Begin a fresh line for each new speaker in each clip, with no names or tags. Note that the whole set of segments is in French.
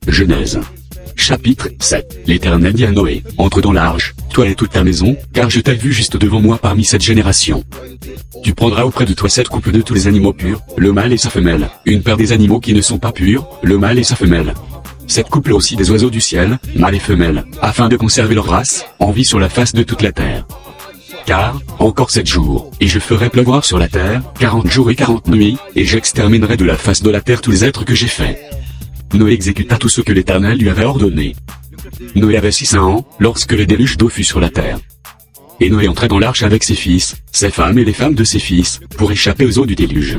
Genèse. Chapitre 7. L'Éternel dit à Noé, entre dans l'arche, toi et toute ta maison, car je t'ai vu juste devant moi parmi cette génération. Tu prendras auprès de toi 7 couples de tous les animaux purs, le mâle et sa femelle, une paire des animaux qui ne sont pas purs, le mâle et sa femelle. 7 couples aussi des oiseaux du ciel, mâle et femelle, afin de conserver leur race, en vie sur la face de toute la terre. Car, encore 7 jours, et je ferai pleuvoir sur la terre, 40 jours et 40 nuits, et j'exterminerai de la face de la terre tous les êtres que j'ai faits. Noé exécuta tout ce que l'Éternel lui avait ordonné. Noé avait 600 ans, lorsque le déluge d'eau fut sur la terre. Et Noé entra dans l'arche avec ses fils, ses femmes et les femmes de ses fils, pour échapper aux eaux du déluge.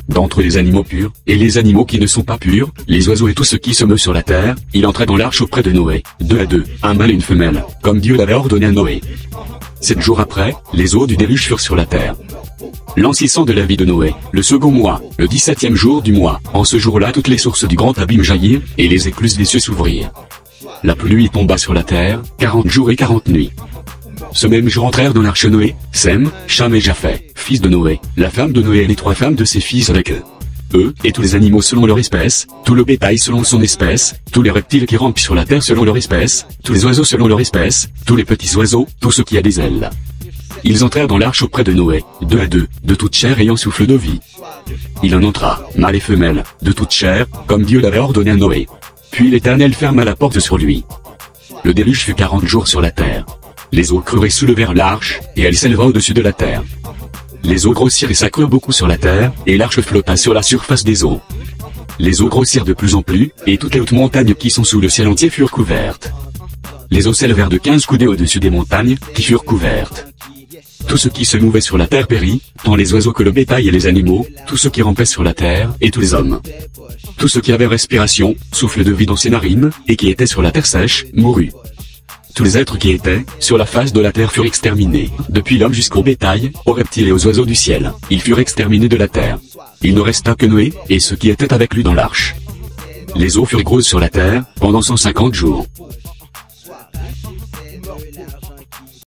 D'entre les animaux purs, et les animaux qui ne sont pas purs, les oiseaux et tout ce qui se meut sur la terre, il entra dans l'arche auprès de Noé, 2 à 2, un mâle et une femelle, comme Dieu l'avait ordonné à Noé. 7 jours après, les eaux du déluge furent sur la terre. L'an 600 de la vie de Noé, le second mois, le 17e jour du mois, en ce jour-là toutes les sources du grand abîme jaillirent, et les écluses des cieux s'ouvrirent. La pluie tomba sur la terre, 40 jours et 40 nuits. Ce même jour entrèrent dans l'arche Noé, Sem, Cham et Japheth, fils de Noé, la femme de Noé et les 3 femmes de ses fils avec eux. Eux, et tous les animaux selon leur espèce, tout le bétail selon son espèce, tous les reptiles qui rampent sur la terre selon leur espèce, tous les oiseaux selon leur espèce, tous les petits oiseaux, tout ce qui a des ailes. Ils entrèrent dans l'arche auprès de Noé, 2 à 2, de toute chair ayant souffle de vie. Il en entra, mâle et femelle, de toute chair, comme Dieu l'avait ordonné à Noé. Puis l'Éternel ferma la porte sur lui. Le déluge fut 40 jours sur la terre. Les eaux crurent et soulevèrent l'arche, et elle s'éleva au-dessus de la terre. Les eaux grossirent et s'accrurent beaucoup sur la terre, et l'arche flotta sur la surface des eaux. Les eaux grossirent de plus en plus, et toutes les hautes montagnes qui sont sous le ciel entier furent couvertes. Les eaux s'élevèrent de 15 coudées au-dessus des montagnes, qui furent couvertes. Tout ce qui se mouvait sur la terre périt, tant les oiseaux que le bétail et les animaux, tout ce qui rampait sur la terre, et tous les hommes. Tout ce qui avait respiration, souffle de vie dans ses narines, et qui était sur la terre sèche, mourut. Tous les êtres qui étaient, sur la face de la terre furent exterminés, depuis l'homme jusqu'au bétail, aux reptiles et aux oiseaux du ciel, ils furent exterminés de la terre. Il ne resta que Noé, et ceux qui étaient avec lui dans l'arche. Les eaux furent grosses sur la terre, pendant 150 jours.